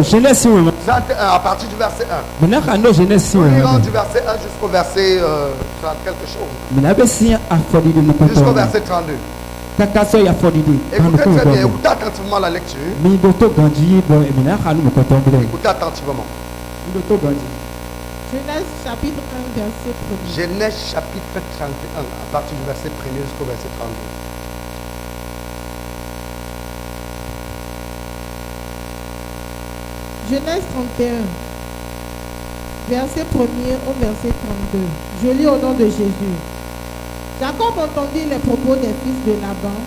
Genèse 1. 31, à partir du verset 1. Menakano Genèse Nous lirons 1. du verset 1 jusqu'au verset 30 quelque chose. Menabesia afodide Jusqu'au mukoto. verset 32. Kakaso ya fodide. Écoutez très bien, écoutez attentivement la lecture. Mi boto ganji bo menakano mukoto mbele. Écoutez attentivement. Mi boto ganji. Genèse chapitre 1, verset 1. Genèse chapitre 31, à partir du verset 1 jusqu'au verset 32. Genèse 31, verset 1er au verset 32. Je lis au nom de Jésus. Jacob entendit les propos des fils de Laban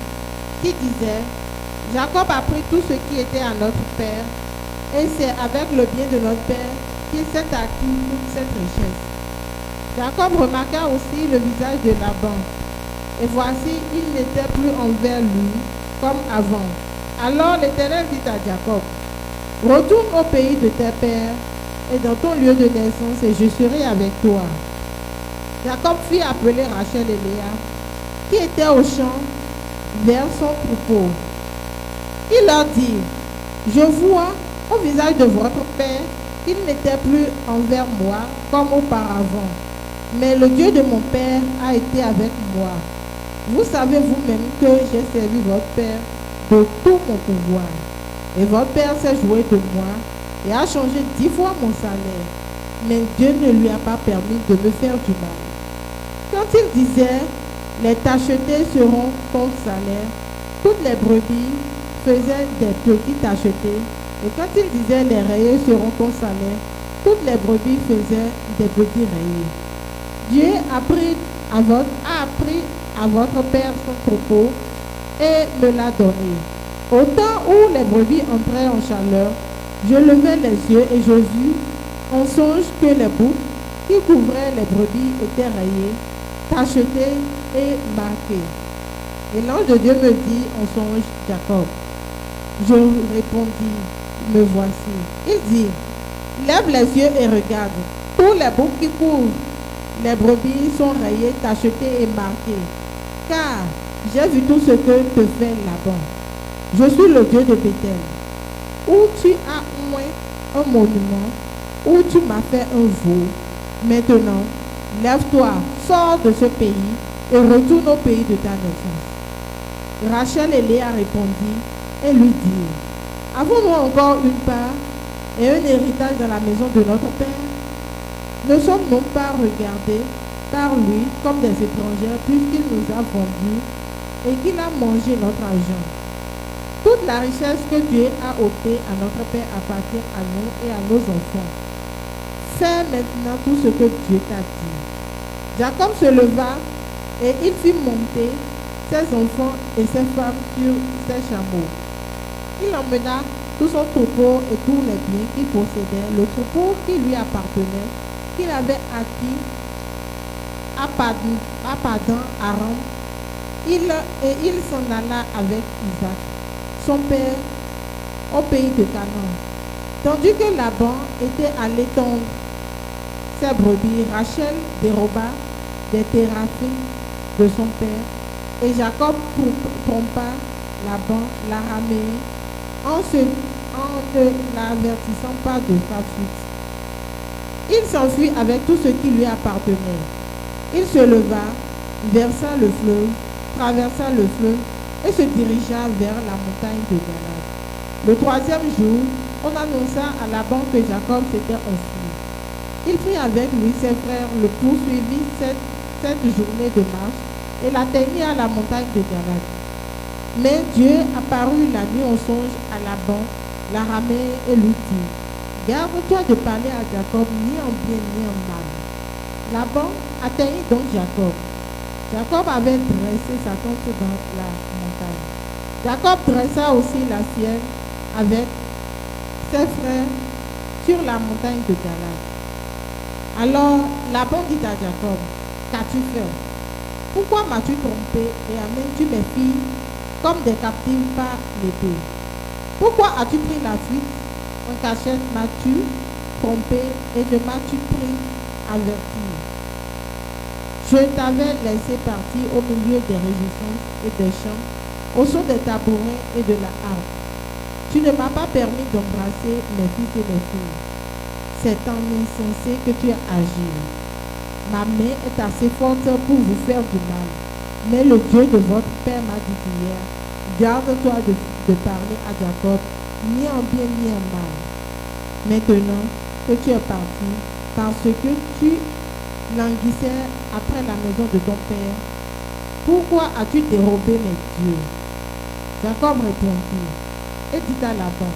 qui disaient: Jacob a pris tout ce qui était à notre père, et c'est avec le bien de notre père qu'il s'est acquis toute cette richesse. Jacob remarqua aussi le visage de Laban, et voici, il n'était plus envers lui comme avant. Alors l'Éternel dit à Jacob: Retourne au pays de tes pères et dans ton lieu de naissance, et je serai avec toi. Jacob fit appeler Rachel et Léa, qui étaient au champ vers son troupeau. Il leur dit: Je vois au visage de votre père qu'il n'était plus envers moi comme auparavant, mais le Dieu de mon père a été avec moi. Vous savez vous-même que j'ai servi votre père de tout mon pouvoir. Et votre père s'est joué de moi et a changé 10 fois mon salaire. Mais Dieu ne lui a pas permis de me faire du mal. Quand il disait: les tachetés seront ton salaire, toutes les brebis faisaient des petits tachetés. Et quand il disait: les rayés seront ton salaire, toutes les brebis faisaient des petits rayés. Dieu a appris à votre père son troupeau et me l'a donné. Au temps où les brebis entraient en chaleur, je levai les yeux et je vis en songe que les boucles qui couvraient les brebis étaient rayées, tachetées et marquées. Et l'ange de Dieu me dit en songe: Jacob. Je répondis: me voici. Il dit: lève les yeux et regarde. Tous les boucles qui couvrent les brebis sont rayées, tachetées et marquées. Car j'ai vu tout ce que te fait Laban. Je suis le Dieu de Béthel, où tu as oint un monument, où tu m'as fait un veau. Maintenant, lève-toi, sors de ce pays et retourne au pays de ta naissance. Rachel et Léa répondit et lui dirent: avons-nous encore une part et un héritage dans la maison de notre père? Ne sommes-nous pas regardés par lui comme des étrangers, puisqu'il nous a vendus et qu'il a mangé notre argent? Toute la richesse que Dieu a ôtée à notre Père appartient à nous et à nos enfants. Fais maintenant tout ce que Dieu t'a dit. Jacob se leva et il fit monter ses enfants et ses femmes sur ses chameaux. Il emmena tout son troupeau et tous les biens qu'il possédait, le troupeau qui lui appartenait, qu'il avait acquis à Padan Aram, et il s'en alla avec Isaac, son père, au pays de Canaan. Tandis que Laban était allé tondre ses brebis, Rachel déroba des téraphim de son père, et Jacob trompa Laban, l'araméen, en ne l'avertissant pas de sa fuite. Il s'enfuit avec tout ce qui lui appartenait. Il se leva, versa le fleuve, traversa le fleuve et se dirigea vers la montagne de Galad. Le troisième jour, on annonça à Laban que Jacob s'était enfui. Il prit avec lui ses frères, le poursuivit cette journée de marche et l'atteignit à la montagne de Galad. Mais Dieu apparut la nuit en songe à Laban, l'araméen, et lui dit: garde-toi de parler à Jacob ni en bien ni en mal. Laban atteignit donc Jacob. Jacob avait dressé sa tente dans la montagne. Jacob dressa aussi la sienne avec ses frères sur la montagne de Galad. Alors Laban dit à Jacob: qu'as-tu fait? Pourquoi m'as-tu trompé et amènes-tu mes filles comme des captives par l'épée? Pourquoi as-tu pris la fuite? En cachette m'as-tu trompé et ne m'as-tu pris averti? Je t'avais laissé partir au milieu des réjouissances et des chants, au son des tabourins et de la harpe. Tu ne m'as pas permis d'embrasser mes fils et mes filles. C'est en insensé que tu as agi. Ma main est assez forte pour vous faire du mal. Mais le Dieu de votre père m'a dit hier, garde-toi de parler à Jacob, ni en bien ni en mal. Maintenant que tu es parti, parce que tu languissais après la maison de ton père, pourquoi as-tu dérobé mes dieux? Jacob répondit et dit à Laban,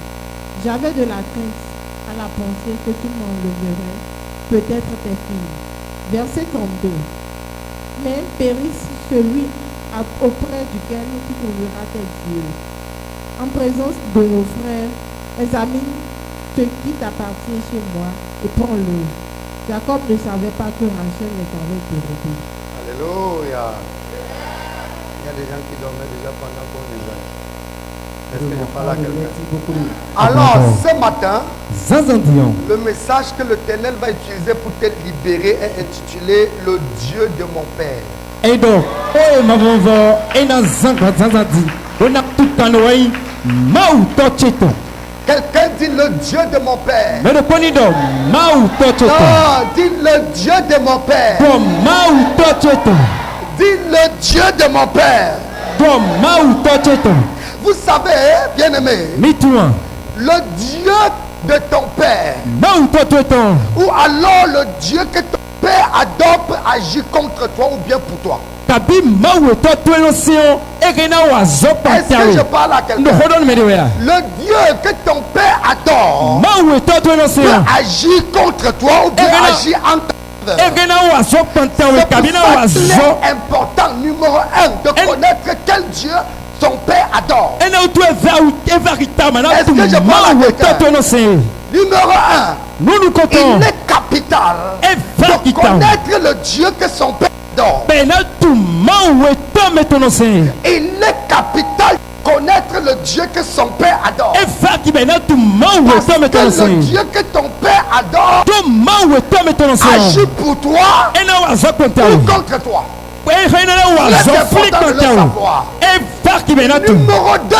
j'avais de la crainte à la pensée que tu m'enlèverais peut-être tes filles. Verset 32. Mais périsse celui auprès duquel tu trouveras tes dieux. En présence de nos frères, examine ce qui t'appartient chez moi et prends-le. Jacob ne savait pas que Rachel les avait dérobés. Alléluia. Il y a des gens qui dormaient déjà pendant qu'on les a. Est-ce que je parle à quelqu'un? Alors, ce matin, le message que l'Éternel va utiliser pour te libérer est intitulé Le Dieu de mon Père. Et donc, oh ma bonne et dans Zanzadi, on a tout canoë, mau tocheto. Quelqu'un dit le Dieu de mon Père. Mais le ponido, mau tocheto. Non, dis le Dieu de mon Père. Tom mau tocheto. Dis le Dieu de mon Père. Tom mau tocheto. Vous savez, bien-aimé, Mitouan, le Dieu de ton Père, mau tocheto. ou alors le Dieu que ton Père adopte agit contre toi ou bien pour toi. Kabi mau tocheto l'océan et que n'a oiseau Est-ce que je pantalon. parle à Nous quelqu'un? redonne mes deux. Le Dieu que ton Père adore Mau tocheto l'océan. peut agir contre toi ou bien Et agir en ta Et faveur. que n'a oiseau pantalon. C'est pour Kabi n'a ça qu'il oiseau. est important, numéro un, de connaître quel Dieu ton Père adore. Et nous tu es véritable. Est-ce que je parle à Mau quelqu'un? tocheto l'océan. Numéro un, Nous comptons. il est capital Et de véritable. connaître le Dieu que son Père adore. Bena tu mau eto metonose. Il est capital de connaître le Dieu que son Père adore. E fa ki bena tu mau Parce eto que metonose. le Dieu que ton Père adore Tu mau eto metonose. agit pour toi E na wazo ou kontawe. contre toi. E fa na wazo C'est flik important de le kontawe. savoir. E fa ki bena tu. Numéro 2,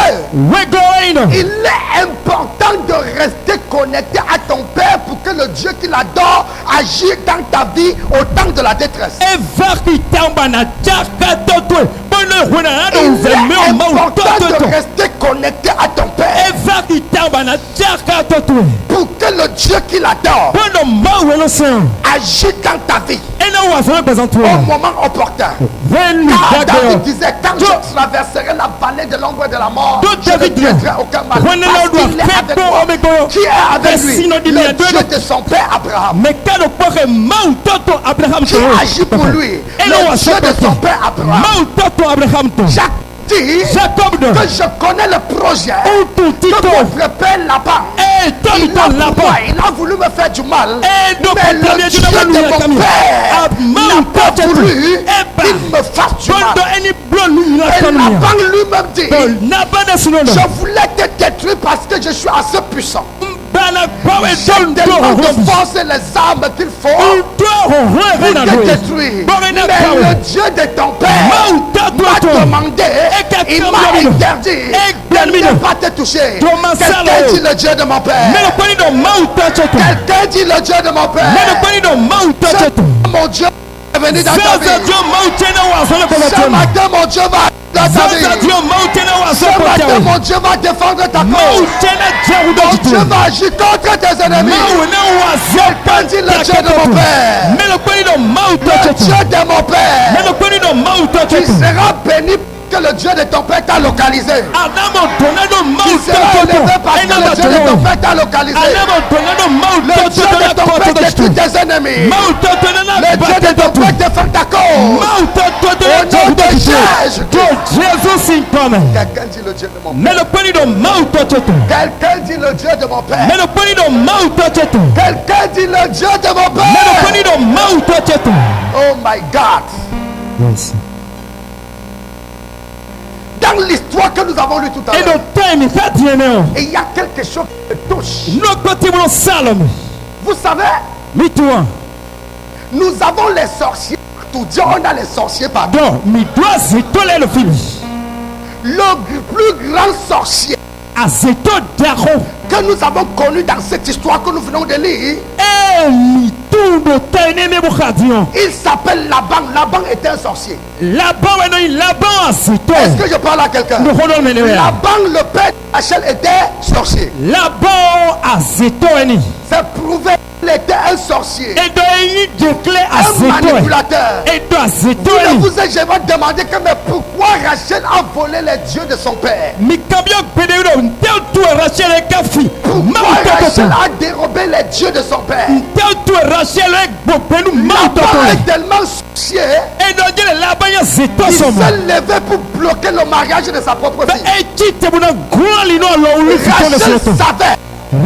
We go in. il est important de rester connecté à ton Père pour que le Dieu qu'il adore agisse dans ta vie au temps de la détresse. E fa ki tamba na chaka totwe. Bono hona na do Il zeme est o mau important toto. de rester connecté à ton Père E fa ki tamba na chaka totwe. pour que le Dieu qu'il adore Bono mau elose. agisse dans ta vie E na wazo represente au toi. moment opportun. When Car David you disait, quand je traverserai la vallée de l'ombre de la mort, Donc, je ne David dit, craindrai aucun mal. when the Parce Lord qu'il will est faith avec go moi. on me go. Qui est avec lui? Sino di Le mia Dieu de son père Abraham. Mais quand le père mau toto Abraham Qui agit pour lui? Le Dieu de son père Abraham. mau toto Abraham to. Jacques dit Jacob de. que je connais le projet Tout que tito. votre père Laban. Eh Il toto a, la pour moi, il a voulu me faire du mal. Eh donc Mais le Dieu de mon père n'a pas voulu qu'il me fasse du mal. Bondo any blow nous la Et famille. Laban lui-même dit, Na bana sino. je voulais te détruire parce que je suis assez puissant. Bana power J'ai don tellement de do. force et les armes qu'il faut Do pour na te do. détruire. Borena Mais power. le Dieu de ton père Mau m'a toto. demandé, il m'a interdit de ne pas te toucher. Thomas Quelqu'un Salo. dit le Dieu de mon Mais père. le pani do mau toto. Quelqu'un dit le Dieu de mon Mais le père. pani do mau toto. Mon Dieu est venu dans ta Zaza vie. Dio mau tena wazo le Ce komatema. matin, mon Dieu va dans ta Zaza vie. Dio mau tena wazo Ce matin, komatema. mon Dieu va défendre ta Mau cause. tena jaru Mon do Dieu jitu. va agir contre tes ennemis. Mau na wazo Quelqu'un dit le Dieu de mon père. Mais le pani do mau Le toto. Dieu de mon Mais père. le pani do mau Tu toto. seras béni que le Dieu de ton père t'a localisé. Adamo donado mau Tu seras toto. élevé parce que le Dieu de ton père t'a localisé. Adamo donado mau Le Dieu toto de na ton père koto détruit jitu. tes ennemis. Mau toto na Le Dieu de ton père défend ta cause. Mau toto Au na nom jaru de do jitu. Jésus. Do Jesus in common. Quelqu'un dit le Dieu de mon Mais père. le pani do mau toto. Quelqu'un dit le Dieu de mon père. Mais le pani do mau toto. Quelqu'un dit le Dieu de mon Mais le pani père. do mau toto. Oh my God. Yes. Dans l'histoire que nous avons lue tout à Et l'heure, le time is at the end. il y a quelque chose qui me touche. No côté mon salome. Vous savez, Mi toi. nous avons les sorciers. Tout Dieu, on a les sorciers partout. Donc, mi dois c'est toi le film. Le plus grand sorcier azeto daro. Que nous avons connu dans cette histoire que nous venons de lire. Il s'appelle Laban. Laban était un sorcier. Est-ce que je parle à quelqu'un? Laban, le père de Rachel, était sorcier. C'est prouvé qu'il était un sorcier. Un manipulateur. Vous vous êtes jamais demandé que, mais pourquoi Rachel a volé les dieux de son père? Pourquoi Rachel a dérobé les dieux de son père? Laban est tellement sorcier. Il s'est levé pour bloquer le mariage de sa propre fille.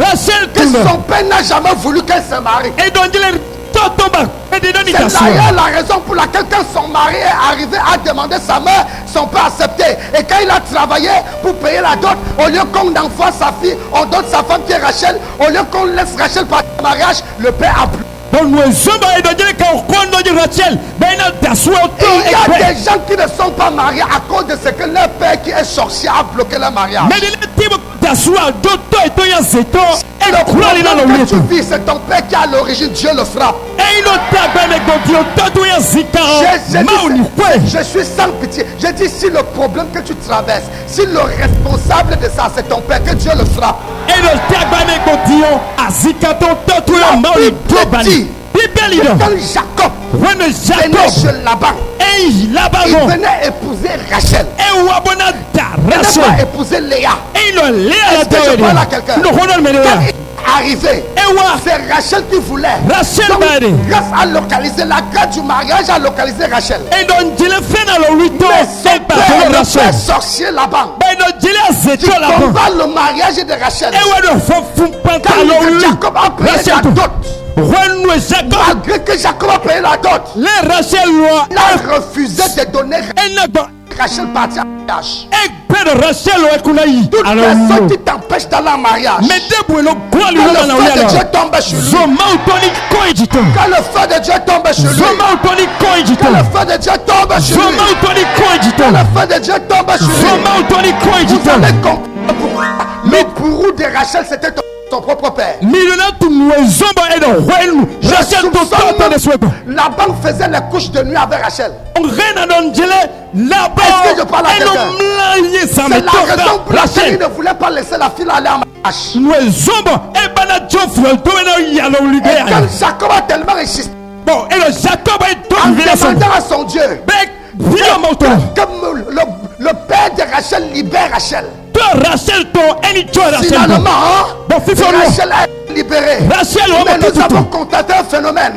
Rachel savait que son père n'a jamais voulu qu'elle se marie. C'est d'ailleurs la raison pour laquelle quand son mari est arrivé à demander sa mère, son père a accepté. Et quand il a travaillé pour payer la dot, au lieu qu'on envoie sa fille, on donne sa femme qui est Rachel. Au lieu qu'on laisse Rachel partir au mariage, le père a plu. Et il y a des gens qui ne sont pas mariés à cause de ce que leur père qui est sorcier a bloqué leur mariage. Et le problème que tu vis, c'est ton père qui est à l'origine, Dieu le frappe. Je suis sans pitié. Je dis, si le problème que tu traverses, si le responsable de ça c'est ton père, que Dieu le frappe. Quand Jacob venait chez Laban, il venait épouser Rachel. Il venait pas épouser Léa. Est-ce que je parle à quelqu'un? Quand il est arrivé, c'est Rachel qui voulait. Donc, grâce à localiser, la grâce du mariage a localisé Rachel. Mais son père, le père sorcier Laban, qui combat le mariage de Rachel. Quand Jacob a payé la dot, malgré que Jacob a payé la dot, il a refusé de donner Rachel partie à mariage. Toute personne qui t'empêche d'aller en mariage, quand le feu de Dieu tombe sur lui, quand le feu de Dieu tombe sur lui, quand le feu de Dieu tombe sur lui, quand le feu de Dieu tombe sur lui, vous allez comprendre pourquoi le bourreau de Rachel c'était son propre père. Laban faisait les couches de nuit avec Rachel. Est-ce que je parle à quelqu'un? C'est la raison pour laquelle il ne voulait pas laisser la fille aller en mariage. Et quand Jacob a tellement insisté en demandant à son Dieu comme le père de Rachel libère Rachel. Finalement, Rachel est libérée. Mais nous avons constaté un phénomène.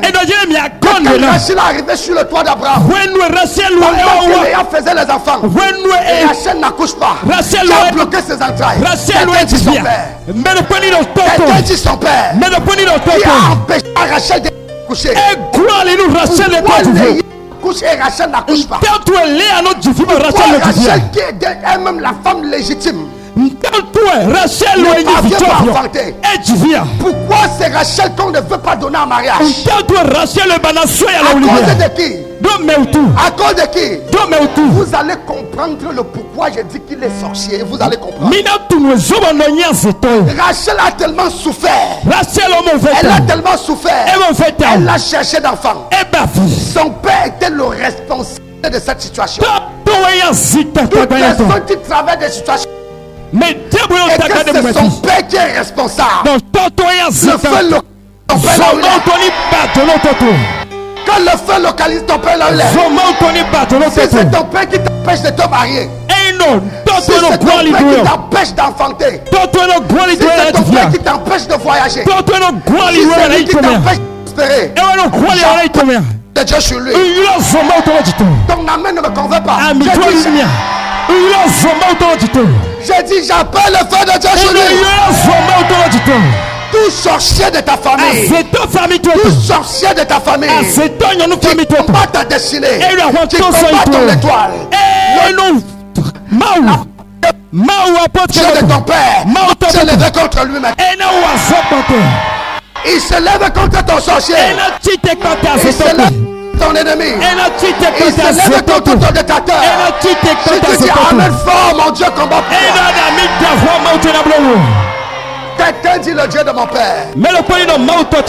Quand Rachel est arrivée sur le toit d'Abraham, pendant que Léa faisait les enfants, et Rachel n'accouche pas, qui a bloqué ses entrailles? Quelqu'un dit son père. Quelqu'un dit son père. Qui a empêché Rachel d'accoucher? Pourquoi Léa couche et Rachel n'accouche pas? Pourquoi Rachel qui est elle-même la femme légitime ne parvient pas à enfanter? Pourquoi c'est Rachel qu'on ne veut pas donner en mariage? À cause de qui? À cause de qui? Vous allez comprendre le pourquoi je dis qu'il est sorcier. Vous allez comprendre. Rachel a tellement souffert. Elle a tellement souffert. Elle a cherché d'enfant. Son père était le responsable de cette situation. Toute personne qui traverse des situations et que c'est son père qui est responsable, le feu localise ton père là où il est. Quand le feu localise ton père là où il est, si c'est ton père qui t'empêche de te marier, si c'est ton père qui t'empêche d'enfanter, si c'est ton père qui t'empêche de voyager, si c'est lui qui t'empêche d'espérer, de Dieu sur lui, ton amen ne me convainc pas. J'ai dit j'appelle le feu de Dieu sur lui. Tout sorcier de ta famille, tout sorcier de ta famille qui combat ta destinée, qui combat ton étoile, Dieu de ton père se lève contre lui maintenant. Il se lève contre ton sorcier. Il se lève ton ennemi. Il se lève enacite contre ton détracteur. Si tu dis Amen fort, mon Dieu combat pour toi. Quelqu'un dit le Dieu de mon père.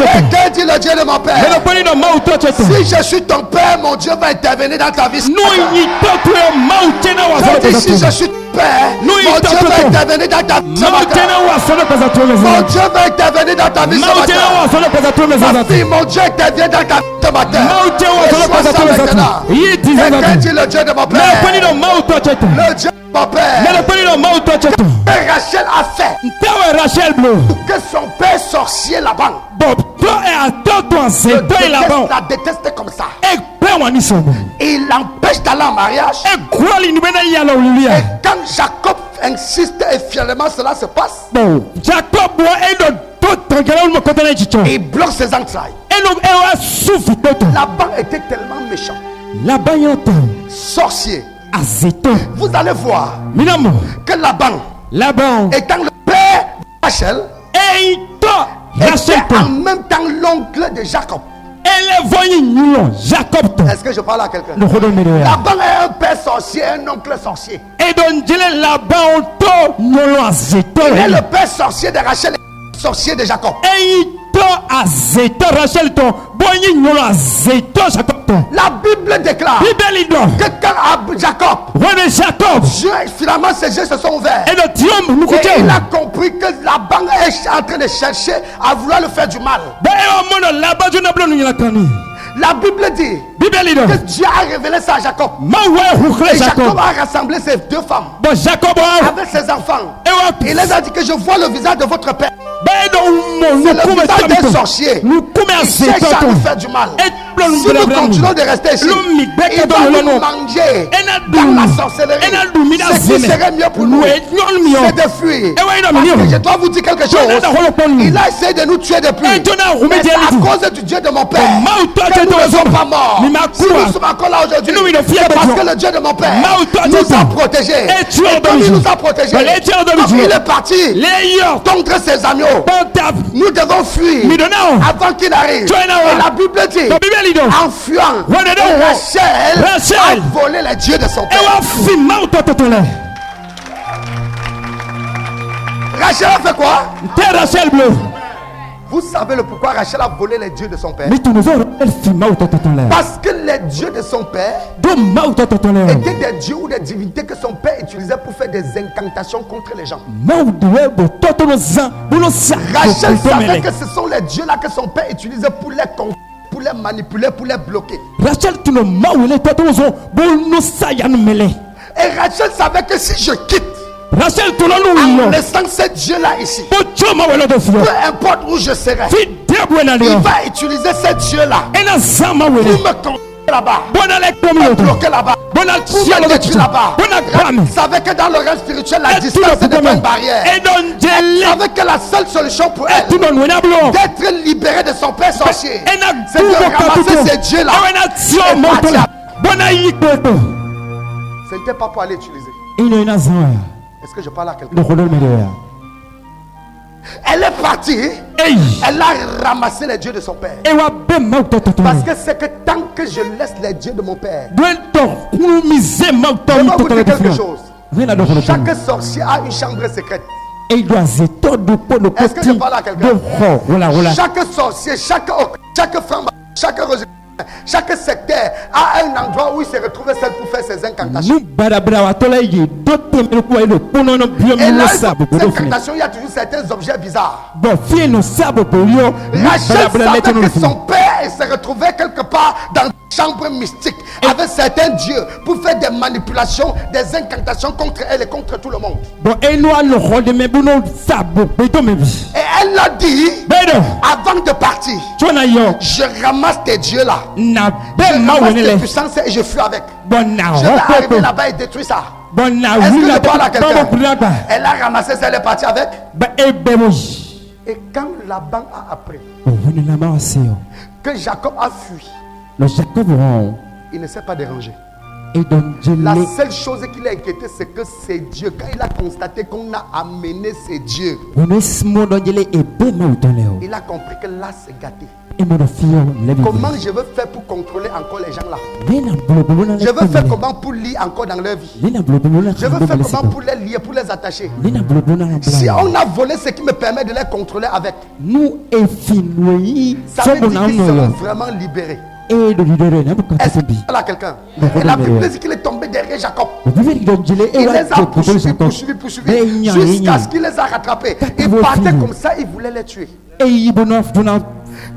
Quelqu'un dit le Dieu de mon père. Si je suis ton père, mon Dieu va intervenir dans ta vie. Si je suis ton père, mon Dieu va intervenir dans ta vie. Mon Dieu va intervenir dans ta vie ce matin. Ma fille, mon Dieu intervient dans ta vie ce matin. Et sois ça maintenant. Quelqu'un dit le Dieu de mon père. Le Dieu de mon père. Rachel a fait pour que son père sorcier Laban la déteste comme ça. Il l'empêche d'aller en mariage. Et quand Jacob insiste et finalement cela se passe, il bloque ses entrailles. Laban était tellement méchant, sorcier. Vous allez voir que Laban étant le père de Rachel était en même temps l'oncle de Jacob. Est-ce que je parle à quelqu'un? Laban est un père sorcier, un oncle sorcier. Il est le père sorcier de Rachel et le sorcier de Jacob. La Bible déclare que quand Jacob, finalement ses yeux se sont ouverts et il a compris que Laban est en train de chercher à vouloir le faire du mal. La Bible dit que Dieu a révélé ça à Jacob. Et Jacob a rassemblé ses deux femmes avec ses enfants. Il les a dit que je vois le visage de votre père. C'est le visage d'un sorcier. Il cherche à nous faire du mal. Si nous continuons de rester ici, il va nous manger dans la sorcellerie. Ce qui serait mieux pour nous, c'est de fuir. Parce que je dois vous dire quelque chose. Il a essayé de nous tuer depuis. Mais c'est à cause du Dieu de mon père que nous ne sommes pas morts. Si nous sommes encore là aujourd'hui, c'est parce que le Dieu de mon père nous a protégés. Et comme il nous a protégés, comme il est parti contre ses agneaux, nous devons fuir avant qu'il arrive. Et la Bible dit, en fuyant, Rachel a volé les dieux de son père. Rachel a fait quoi? Vous savez le pourquoi Rachel a volé les dieux de son père? Parce que les dieux de son père étaient des dieux ou des divinités que son père utilisait pour faire des incantations contre les gens. Rachel savait que ce sont les dieux là que son père utilisait pour les manipuler, pour les bloquer. Et Rachel savait que si je quitte en laissant ces dieux-là ici, peu importe où je serai, il va utiliser ces dieux-là pour me conduire là-bas, pour me bloquer là-bas, pour me détruire là-bas. Il savait que dans le règne spirituel, la distance n'est pas une barrière. Il savait que la seule solution pour elle d'être libérée de son père sorcier, c'est de ramasser ces dieux-là et partir. Ce n'était pas pour aller utiliser. Est-ce que je parle à quelqu'un? Elle est partie. Elle a ramassé les dieux de son père. Parce que c'est que tant que je laisse les dieux de mon père, je vais vous dire quelque chose. Chaque sorcier a une chambre secrète. Est-ce que je parle à quelqu'un? Chaque sorcier, chaque femme, chaque secteur a un endroit où il se retrouve seul pour faire ses incantations. Et là, ces incantations, il y a toujours certains objets bizarres. Rachel savait que son père se retrouvait quelque part dans une chambre mystique avec certains dieux pour faire des manipulations, des incantations contre elle et contre tout le monde. Et elle l'a dit avant de partir: je ramasse tes dieux là, je ramasse tes puissances et je fuis avec. Je vais arriver là-bas et détruire ça. Est-ce que je parle à quelqu'un? Elle a ramassé ça, elle est partie avec. Et quand Laban a appris que Jacob a fui, il ne s'est pas dérangé. La seule chose qui l'a inquiété, c'est que c'est Dieu. Quand il a constaté qu'on a amené ces dieux, il a compris que là c'est gâté. Comment je veux faire pour contrôler encore les gens là? Je veux faire comment pour lire encore dans leur vie? Je veux faire comment pour les lier, pour les attacher? Si on a volé ce qui me permet de les contrôler avec, ça veut dire qu'ils seront vraiment libérés. Est-ce qu'il y a quelqu'un? Et la Bible dit qu'il est tombé derrière Jacob. Il les a poursuivis jusqu'à ce qu'il les a rattrapés. Il partait comme ça, il voulait les tuer.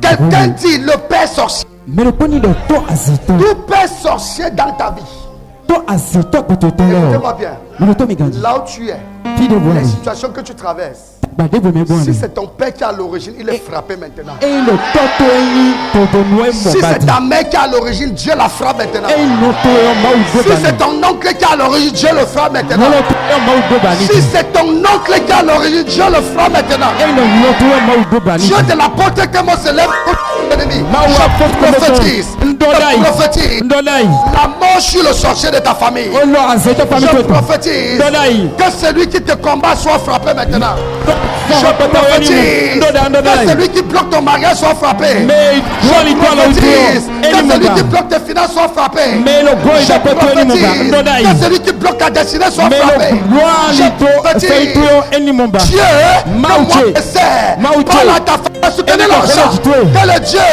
Quelqu'un dit le père sorcier. Tout père sorcier dans ta vie. Écoutez-moi bien. Là où tu es, les situations que tu traverses, si c'est ton père qui est à l'origine, il est frappé maintenant. Si c'est ta mère qui est à l'origine, Dieu la frappe maintenant. Si c'est ton oncle qui est à l'origine, Dieu le frappe maintenant. Si c'est ton oncle qui est à l'origine, Dieu le frappe maintenant. Dieu de l'apôtre que moi se lève contre l'ennemi. Je prophétise la mort sur le sorcier de ta famille. Je prophétise que celui qui te combat soit frappé maintenant. Je prophétise que celui qui bloque ton mariage soit frappé. Je prophétise que celui qui bloque tes finances soit frappé. Je prophétise que celui qui bloque ta destinée soit frappé. Je prophétise Dieu que moi je sais. Parle à ta faveur, soutenez l'enchant. Que le Dieu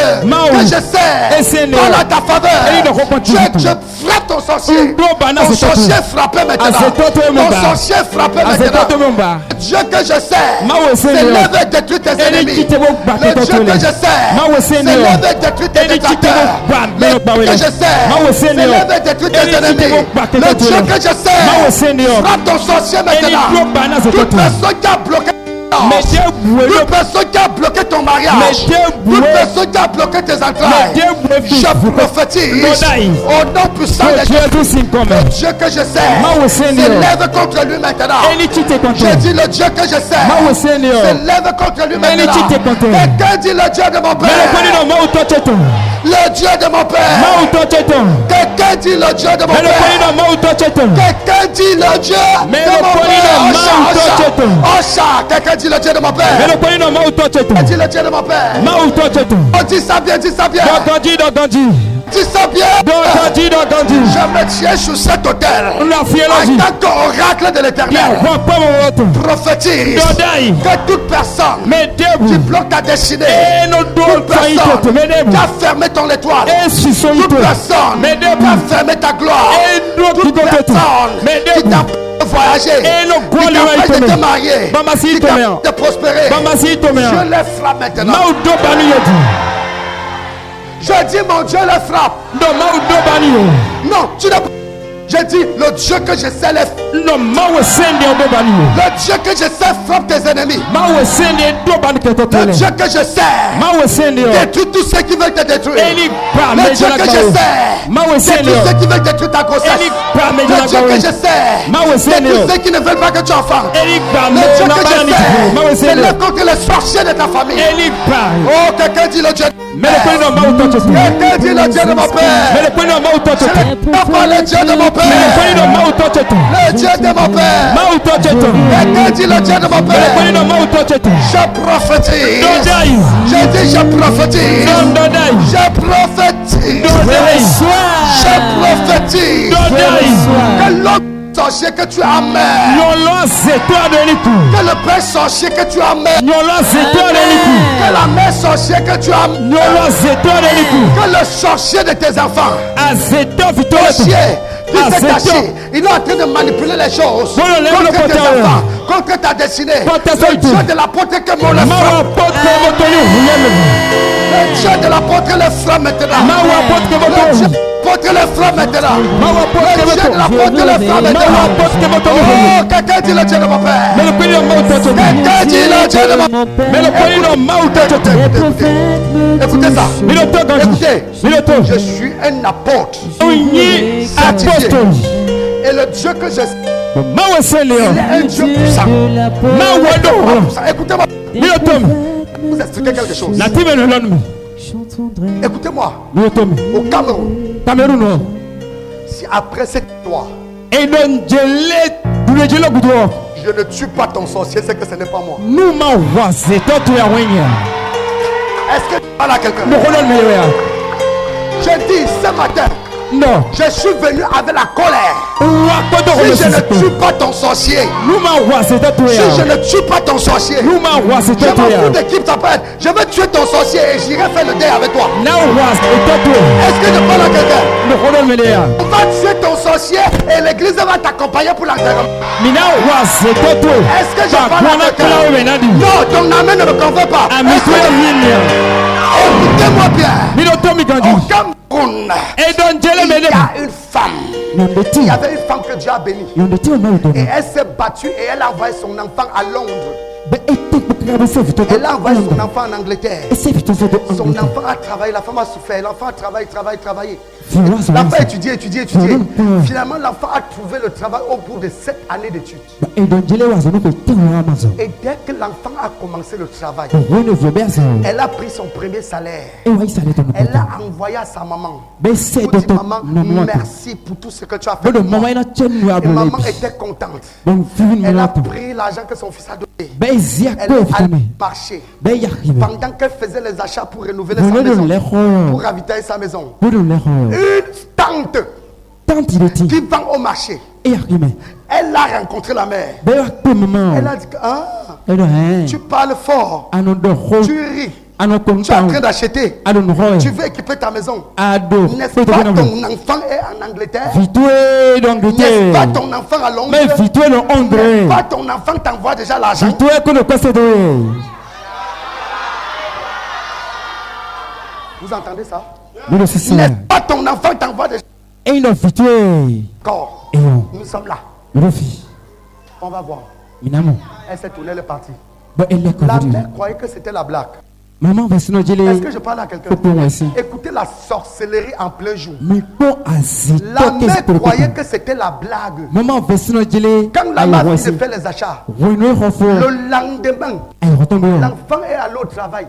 que je sais parle à ta faveur. Je frappe ton sorcier. Ton sorcier frappé maintenant. Ton sorcier frappé maintenant. Dieu que je sais s'élève et détruit tes ennemis. Le Dieu que je sais s'élève et détruit tes détracteurs. Le Dieu que je sais s'élève et détruit tes ennemis. Le Dieu que je sais frappe ton sorcier maintenant. Toute personne qui a bloqué, toute personne qui a bloqué ton mariage, toute personne qui a bloqué tes entrailles, je prophétise au nom puissant de Jésus. Le Dieu que je sais s'élève contre lui maintenant. Je dis le Dieu que je sais s'élève contre lui maintenant. Quelqu'un dit le Dieu de mon père. Le Dieu de mon père. Quelqu'un dit le Dieu de mon père. Quelqu'un dit le Dieu de mon père. Ocha, quelqu'un dit le Dieu de mon père. Quelqu'un dit le Dieu de mon père. Oh, dis ça bien, dis ça bien. Dis ça bien. Je me tiens sur cet autel en tant qu'oracle de l'Éternel. Prophétise que toute personne qui bloque ta destinée, toute personne qui a fermé ton étoile, toute personne qui a fermé ta gloire, toute personne qui t'a voyager, qui t'empêche de te marier, qui t'empêche de prospérer, je les frappe maintenant. Je dis mon Dieu les frappe. Non, tu n'as pas. Je dis le Dieu que je sais les frappe. Le Dieu que je sais frappe tes ennemis. Le Dieu que je sais détruit tous ceux qui veulent te détruire. Le Dieu que je sais détruit ceux qui veulent détruire ta grossesse. Le Dieu que je sais détruit ceux qui ne veulent pas que tu enfantes. Le Dieu que je sais s'élève contre les sorciers de ta famille. Oh, quelqu'un dit le Dieu. Quelqu'un dit le Dieu de mon père. Je ne pas le Dieu de mon père. Le Dieu de mon père. Quelqu'un dit le Dieu de mon père. Je prophétise. Je dis je prophétise. Je prophétise. Je prophétise. Que l'homme sorcier que tu amènes, que le père sorcier que tu amènes, que la mère sorcière que tu amènes, que le sorcier de tes enfants, sorcier qui s'est caché, il est en train de manipuler les choses contre tes enfants, contre ta destinée. Le Dieu de l'apôtre que mon le frappe. Le Dieu de l'apôtre le frappe maintenant. L'apôtre le frappe maintenant. Le Dieu de l'apôtre le frappe maintenant. Oh, quelqu'un dit le Dieu de mon père. Quelqu'un dit le Dieu de mon père. Écoutez ça. Écoutez. Je suis un apôtre. Certifié. Et le Dieu que je sais, il est un Dieu puissant. Écoutez-moi. Vous expliquez quelque chose. Écoutez-moi. Au Cameroun, Si après cette histoire, edonjele dunejele kudo je ne tue pas ton sorcier, c'est que ce n'est pas moi. numa wase toto ya wenya Est-ce que tu parles à quelqu'un? mokolon meleya Je dis ce matin, non je suis venu avec la colère. wakoto Si je ne tue pas ton sorcier, numa wase toto si je ya ne tue pas ton sorcier, numa wase je toto m'en ya fous de qui t'appelle. Je vais tuer ton sorcier et j'irai faire le deuil avec toi. na wase toto Est-ce que je parle à quelqu'un? mokolon meleya On va tuer ton sorcier et l'église va t'accompagner pour l'enterrement. mina wase toto Est-ce que je parle à bakwana kala quelqu'un? obenadi Non, ton amen ne me convainc pas. Est-ce amito que yinya écoutez-moi bien. minoto mikandi Au Cameroun, edonjele il y mele a une femme. yondeti Il y avait une femme que Dieu a bénie. yondeti Et omaitono elle s'est battue et elle a envoyé son enfant à Londres. be etekpokaka besevitoto Elle a envoyé son enfant en Angleterre. esevitoto de Son enfant a travaillé, la femme a souffert. L'enfant a travaillé. fiwasa L'enfant a étudié. Finalement, l'enfant a trouvé le travail au bout de 7 années d'études. edonjele wase nokotenga mazo Et dès que l'enfant a commencé le travail, wene vyobeasa elle a pris son premier salaire. ewaisale tono Elle l'a envoyé à sa maman. bese Elle dit, toto maman, nonuato merci pour tout ce que tu as fait. bodo pour moi. mama ina chenu Et maman abolepi était contente. bon fivin Elle a monato pris l'argent que son fils a donné. bezia Elle ko a efitame marché. beyakibe Pendant qu'elle faisait les achats pour renouveler sa bono maison, leho pour ravitailler sa maison, bodo leho une tante tantireti qui vend au marché, eyakime elle a rencontré la mère. beyakpe mama Elle a dit, ah, edo hein tu parles fort, ano doho tu ris, ano tu es en kontao train d'acheter, ado noho tu veux équiper ta maison. ado N'est-ce pas ton enfant est en Angleterre? vitue N'est-ce d'Angleterre pas ton enfant à Londres? mais vitue no N'est-ce André pas ton enfant t'envoie déjà l'argent? vitue kono kosedo Vous entendez ça? bodo sisi N'est-ce pas ton enfant t'envoie déjà eino vitue corps? eyo Nous sommes là. rofi On va voir. minamo Elle s'est tournée, elle est partie. bo elle ko La vidi mère croyait que c'était la blague. maman vesino Est-ce jele que je parle à quelqu'un? Faut qu'on essaie. Écoutez la sorcellerie en plein jour. mi ko azito La mère croyait kesiporo que c'était la blague. maman vesino jele Quand la mère finit de faire les achats, wino khofo le lendemain, ay rotombo l'enfant est allé au travail.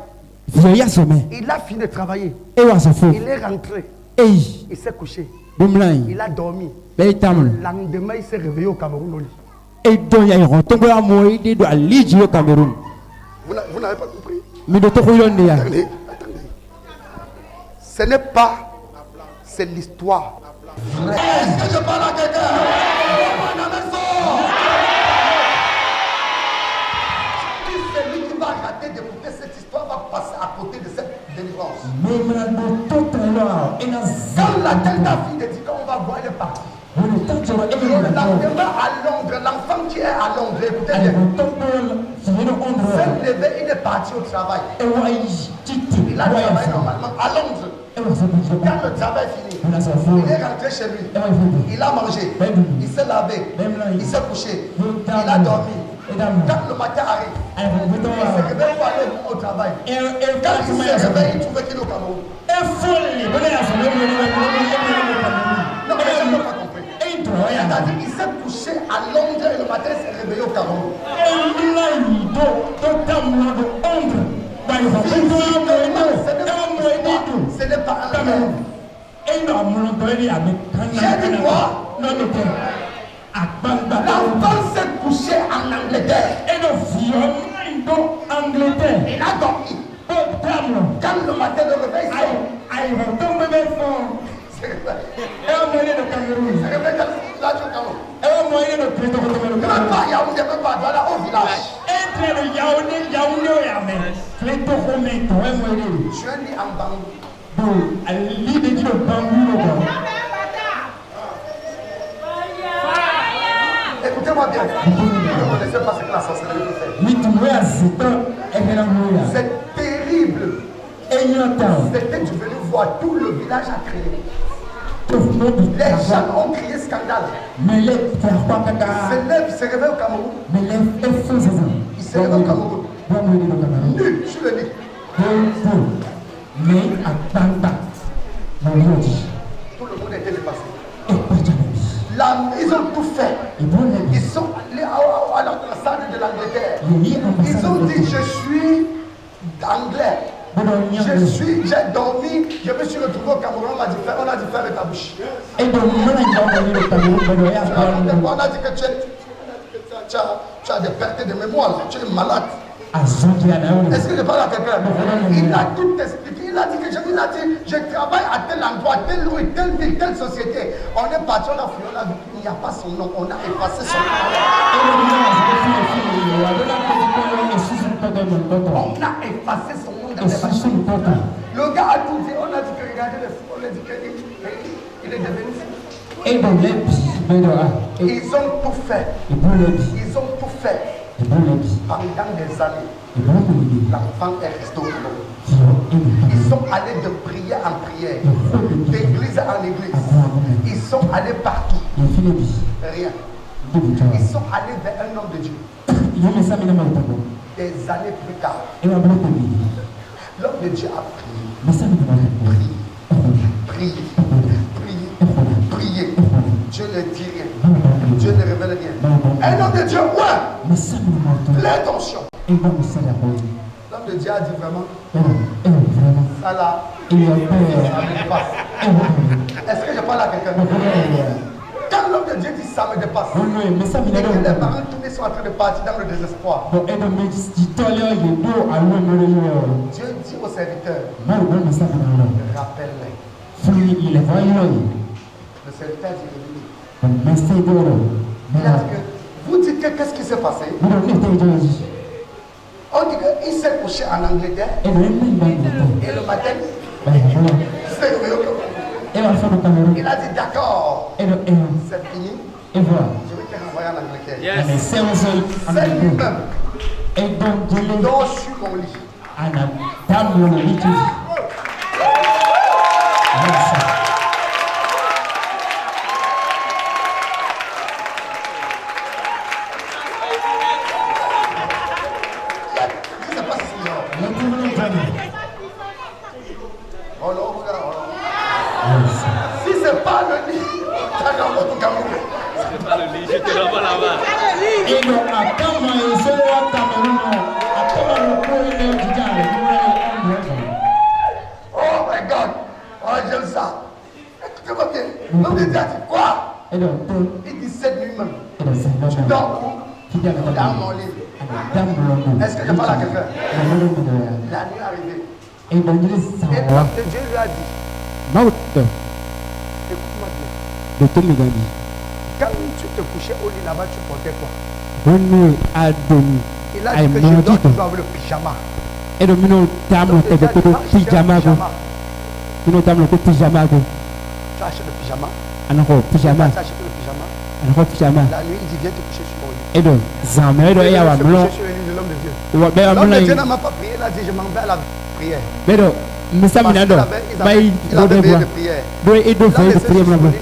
vio ya some Il a fini de travailler. e wasofo Il est rentré. ei Il s'est couché. bumlai Il a dormi. be tamul Le lendemain, il s'est réveillé au Cameroun au lit. e don ya rotombo ya moide do aliji au Cameroun Vous n'avez pas compris? mi do to ko yonde ya Attendez. Ce n'est pas, c'est l'histoire. Est-ce que je parle à quelqu'un? On amène fort. Si celui qui va rater d'écouter cette histoire va passer à côté de cette délivrance. memra do to telo ina Quand la telle ta fille dit qu'on va voir, elle est partie. woni tantoro e Le lendemain à Londres, l'enfant qui est à Londres, écoutez ay bien, rotombo fino ondro s'est levé, il est parti au travail. e wai titi Il a travaillé normalement à Londres. e wasofo Quand le travail finit, on a sa fo il est rentré chez lui. e wai fo Il a mangé, il s'est lavé, il s'est couché, il a dormi. Quand le matin arrive, il se réveille pour aller au travail. Quand il se réveille, il trouvait qu'il est au Cameroun. Non, mais je n'ai pas compris. C'est-à-dire qu'il s'est couché à Londres et le matin, il s'est réveillé au Cameroun. Ce n'est pas un rêve. J'ai dit quoi? L'enfant s'est couché en Angleterre. Il a dormi. Quand le matin le réveil se réveille dans le village au Cameroun. Même pas Yaoundé, même pas Douala, au village. Je suis né en Bangou. Écoutez-moi bien. Vous ne connaissez pas ce que la sorcellerie fait. C'est terrible. C'était devenu voir tout le village a crié. Les gens ont crié scandale. Il se réveille au Cameroun. Il se réveille au Cameroun. Nu sur le lit. Tout le monde était dépassé. Là, ils ont tout fait. Ils sont allés à l'ambassade de l'Angleterre. Ils ont dit, je suis anglais clair. J'ai dormi, je me suis retrouvé au Cameroun, on a dit ferme ta bouche. On a dit que tu as des pertes de mémoire, tu es malade. Est-ce que je parle à quelqu'un? Il a tout expliqué. Il a dit que je travaille à tel endroit, telle rue, telle ville, telle société. On est parti, on a fouillé, on a vu qu'il n'y a pas son nom. On a effacé son nom. On a effacé son nom dans les machines. Le gars a tout dit. On a dit que regardez le fou. On a dit qu'il est devenu fou. Ils ont tout fait. Ils ont tout fait. Pendant des années, l'enfant est resté au boulot. Ils sont allés de prière en prière, d'église en église. Ils sont allés partout. Rien. Ils sont allés vers un homme de Dieu. Des années plus tard, l'homme de Dieu a prié. Dieu ne dit rien. Dieu ne révèle rien. Un homme de Dieu, ouais. L'intention. L'homme de Dieu a dit vraiment. Ça là, ça me dépasse. Est-ce que je parle à quelqu'un? Quand l'homme de Dieu dit ça me dépasse, et que les parents tous sont en train de partir dans le désespoir, Dieu dit au serviteur, rappelle-les. Le serviteur dit, il a dit que vous dites que qu'est-ce qui s'est passé? On dit qu'il s'est couché en Angleterre et le matin, il a dit d'accord, c'est fini, je vais te renvoyer en Angleterre. C'est lui-même dont sur mon lit. Si c'est pas le lit, t'as dans votre Cameroun. C'est pas le lit, je te l'envoie là-bas. Oh my God, oh j'aime ça. Écoutez-moi bien, l'homme de Dieu a dit quoi? Il dit c'est lui-même. Tu dors où? Dans mon lit. Est-ce que je parle à quelqu'un? La nuit est arrivée. Et Dieu lui a dit, écoute-moi bien. Quand tu te couchais au lit là-bas, tu portais quoi? Il a dit que je dois toujours avoir le pyjama. Tu achètes le pyjama. Tu achètes le pyjama. La nuit, il dit viens te coucher sur mon lit. Viens te coucher sur le lit de l'homme de Dieu. L'homme de Dieu n'a pas prié, il a dit je m'en vais à la prière. Parce qu'il avait veillé de prière. Il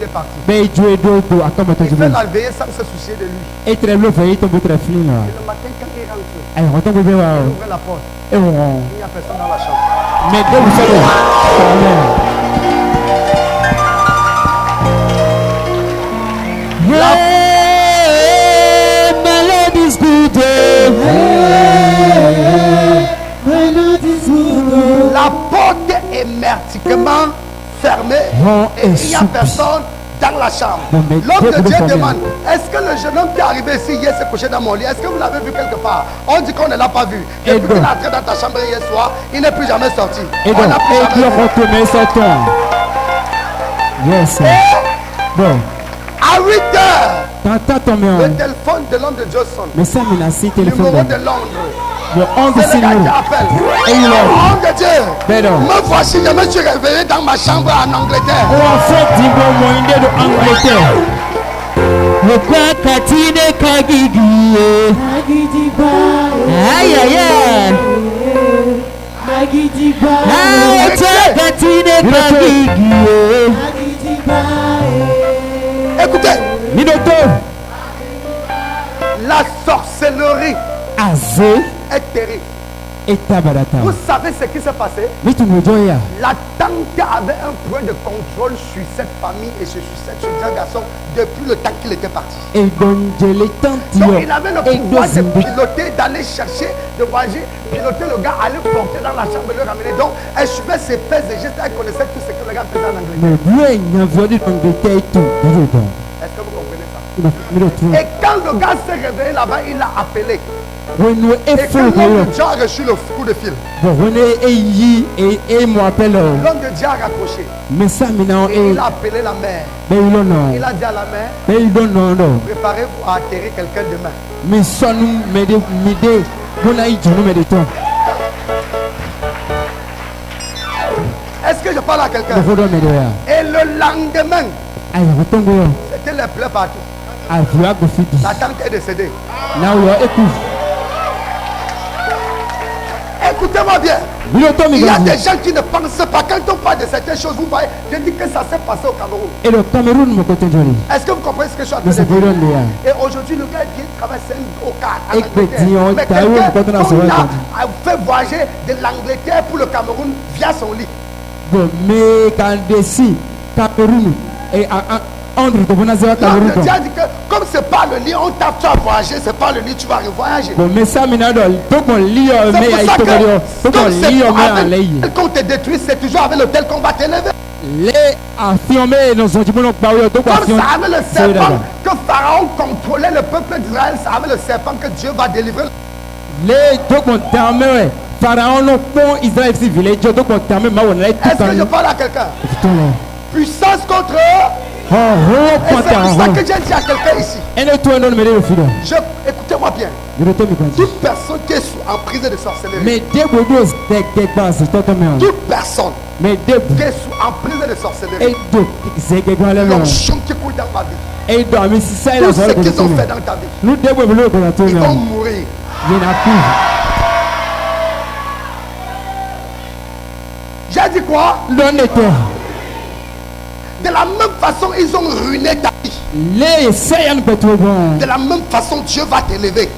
est parti. Il fait la veillée sans se soucier de lui. Et le matin, quand il rentre, il ouvre la porte. Il n'y a personne dans la chambre. La porte est hermétiquement fermée et il n'y a personne dans la chambre. L'homme de Dieu demande, est-ce que le jeune homme qui est arrivé ici hier s'est couché dans mon lit? Est-ce que vous l'avez vu quelque part? On dit qu'on ne l'a pas vu. Depuis qu'il est entré dans ta chambre hier soir, il n'est plus jamais sorti. On n'a plus jamais vu. À 8 heures, le téléphone de l'homme de Dieu sonne. Numéro de Londres. C'est le gars qui appelle. Homme de Dieu, me voici, je me suis réveillé dans ma chambre en Angleterre. Aïe aïe aïe. Écoutez, la sorcellerie est terrible. Vous savez ce qui s'est passé? La tante avait un point de contrôle sur cette famille et sur cette jeune garçon depuis le temps qu'il était parti. Donc il avait le pouvoir de piloter, d'aller chercher, de voyager, piloter le gars, aller porter dans la chambre et le ramener. Donc elle suivait ses faits et gestes, elle connaissait tout ce que le gars faisait en Angleterre. Est-ce que vous comprenez ça? Et quand le gars s'est réveillé là-bas, il l'a appelé. Et quand l'homme de Dieu a reçu le coup de fil, l'homme de Dieu a raccroché. Et il a appelé la mère. Il a dit à la mère, préparez-vous à atterrir quelqu'un demain. Est-ce que je parle à quelqu'un? Et le lendemain, c'était les pleurs partout. La tante est décédée. Écoutez-moi bien. Il y a des gens qui ne pensent pas. Quand on parle de certaines choses, vous voyez, je dis que ça s'est passé au Cameroun. Est-ce que vous comprenez ce que je suis en train de dire? Et aujourd'hui, le gars qui travaille, c'est un gros cas. Mais quelqu'un qu'on a fait voyager de l'Angleterre pour le Cameroun via son lit. L'homme de Dieu a dit que comme c'est pas le lit, on tape, tu vas voyager, c'est pas le lit, tu vas revoyager. C'est pour ça que quand on te détruit, c'est toujours avec l'hôtel qu'on va t'élever. Comme ça avec le serpent que Pharaon contrôlait le peuple d'Israël, c'est avec le serpent que Dieu va délivrer. Est-ce que je parle à quelqu'un? Puissance contre eux. Et c'est pour ça que j'ai dit à quelqu'un ici. Écoutez-moi bien. Toute personne qui est en prise de sorcellerie. Toute personne qui est en prise de sorcellerie. L'onction qui coule dans ma vie. Tout ce qu'ils ont fait dans ta vie. Ils vont mourir. J'ai dit quoi? De la même façon, ils ont ruiné ta vie. De la même façon, Dieu va t'élever.